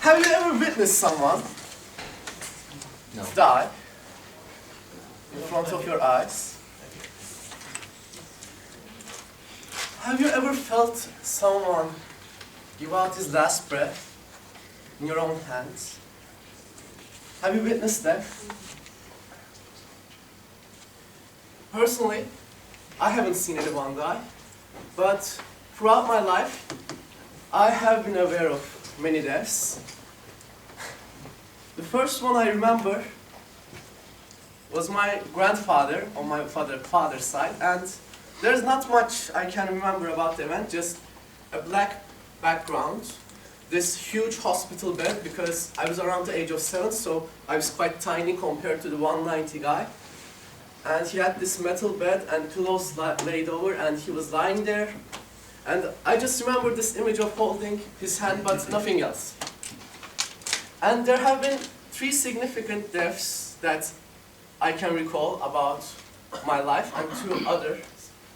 Have you ever witnessed someone die in front of your eyes? Have you ever felt someone give out his last breath in your own hands? Have you witnessed that? Personally, I haven't seen anyone die, but throughout my life, I have been aware of many deaths. The first one I remember was my grandfather on my father's side, and there's not much I can remember about the event, just a black background, this huge hospital bed, because I was around the age of 7, so I was quite tiny compared to the 190 guy. And he had this metal bed and pillows laid over, and he was lying there. And I just remember this image of holding his hand, but nothing else. And there have been 3 significant deaths that I can recall about my life, and 2 others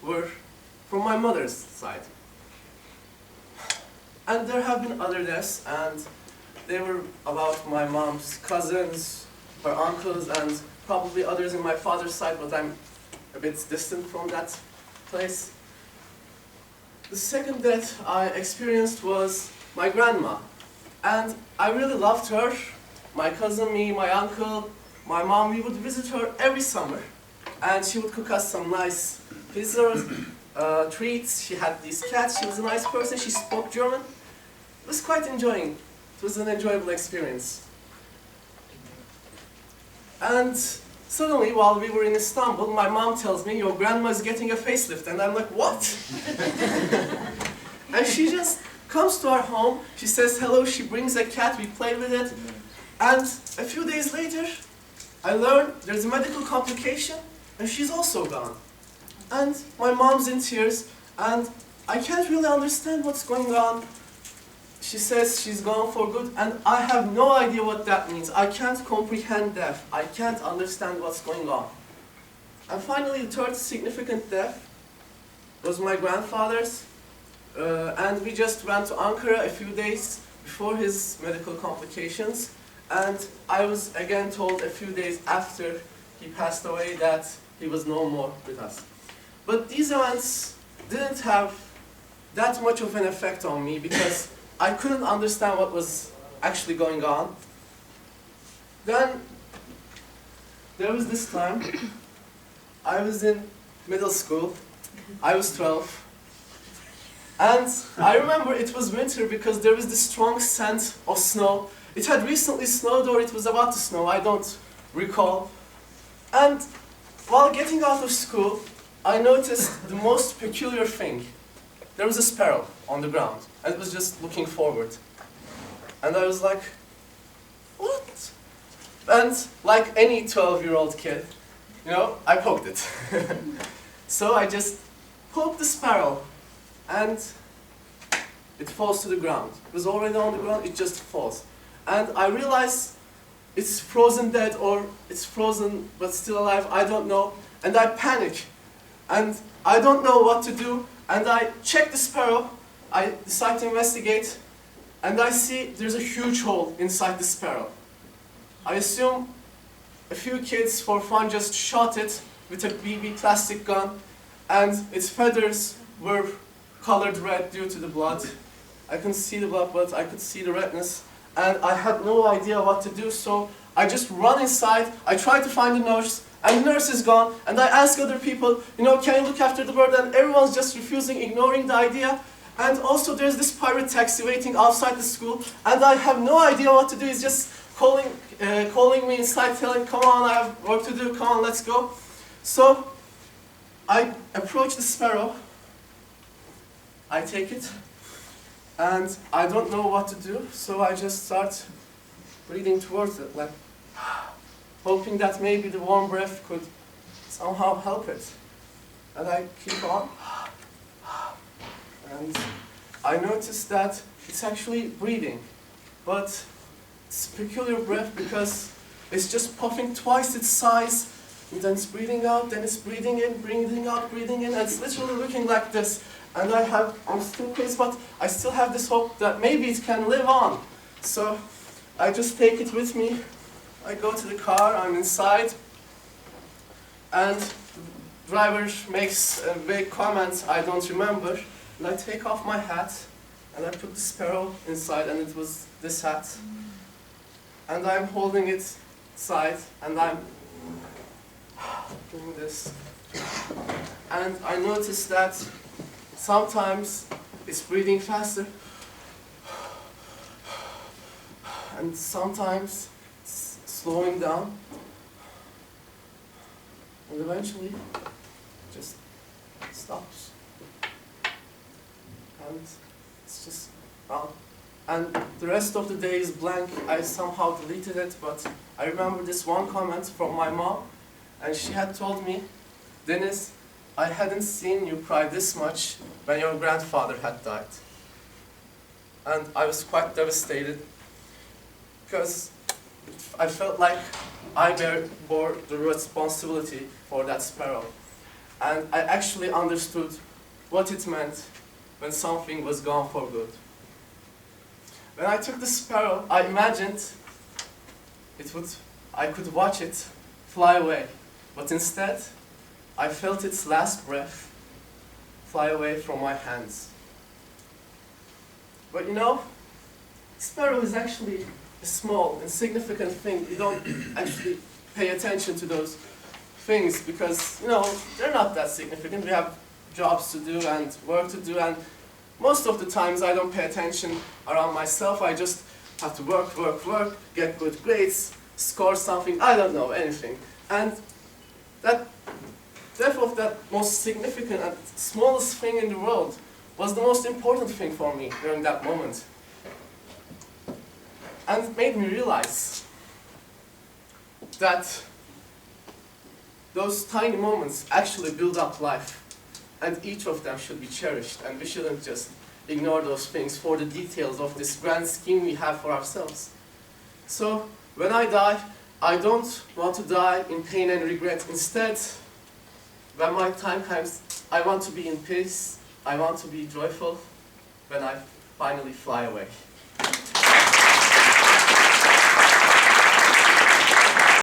were from my mother's side. And there have been other deaths, and they were about my mom's cousins, her uncles, and probably others in my father's side, but I'm a bit distant from that place. The second death I experienced was my grandma. And I really loved her. My cousin, me, my uncle, my mom, we would visit her every summer. And she would cook us some nice pizzas, treats. She had these cats. She was a nice person. She spoke German. It was quite enjoying. It was an enjoyable experience. And suddenly, while we were in Istanbul, my mom tells me, your grandma is getting a facelift. And I'm like, what? And she just comes to our home, she says hello, she brings a cat, we play with it. And a few days later, I learn there's a medical complication, and she's also gone. And my mom's in tears, and I can't really understand what's going on. She says she's gone for good, and I have no idea what that means. I can't comprehend death. I can't understand what's going on. And finally, the third significant death was my grandfather's, and we just went to Ankara a few days before his medical complications, and I was again told a few days after he passed away that he was no more with us. But these events didn't have that much of an effect on me because I couldn't understand what was actually going on. Then, there was this time, I was in middle school, I was 12, and I remember it was winter because there was this strong scent of snow. It had recently snowed or it was about to snow, I don't recall. And while getting out of school, I noticed the most peculiar thing. There was a sparrow on the ground, and it was just looking forward. And I was like, what? And like any 12-year-old kid, you know, I poked it. So I just poked the sparrow, and it falls to the ground. It was already on the ground, it just falls. And I realized it's frozen dead or it's frozen but still alive, I don't know. And I panic, and I don't know what to do. And I check the sparrow, I decide to investigate, and I see there's a huge hole inside the sparrow. I assume a few kids for fun just shot it with a BB plastic gun, and its feathers were colored red due to the blood. I couldn't see the blood, but I could see the redness, and I had no idea what to do, so I just run inside, I try to find the nurse, and the nurse is gone, and I ask other people, you know, can you look after the bird? And everyone's just refusing, ignoring the idea. And also there's this pirate taxi waiting outside the school, and I have no idea what to do. He's just calling me inside, telling, come on, I have work to do, come on, let's go. So I approach the sparrow, I take it, and I don't know what to do, so I just start breathing towards it, like, hoping that maybe the warm breath could somehow help it. And I keep on. And I noticed that it's actually breathing. But it's a peculiar breath because it's just puffing twice its size, and then it's breathing out, then it's breathing in, breathing out, breathing in, and it's literally looking like this. And I'm still crazy, but I still have this hope that maybe it can live on. So I just take it with me. I go to the car, I'm inside, and the driver makes a vague comment I don't remember, and I take off my hat, and I put the sparrow inside, and it was this hat. And I'm holding it inside, and I'm doing this. And I noticed that sometimes it's breathing faster, and sometimes it's slowing down, and eventually it just stops. And it's just gone. And the rest of the day is blank. I somehow deleted it, but I remember this one comment from my mom, and she had told me, Deniz, I hadn't seen you cry this much when your grandfather had died. And I was quite devastated, because I felt like I bore the responsibility for that sparrow. And I actually understood what it meant when something was gone for good. When I took the sparrow, I imagined I could watch it fly away. But instead, I felt its last breath fly away from my hands. But you know, sparrow is actually a small, insignificant thing. You don't actually pay attention to those things because, you know, they're not that significant. We have jobs to do and work to do, and most of the times I don't pay attention around myself. I just have to work, get good grades, score something, I don't know, anything. And that death of that most significant and smallest thing in the world was the most important thing for me during that moment. And it made me realize that those tiny moments actually build up life, and each of them should be cherished, and we shouldn't just ignore those things for the details of this grand scheme we have for ourselves. So, when I die, I don't want to die in pain and regret. Instead, when my time comes, I want to be in peace, I want to be joyful when I finally fly away.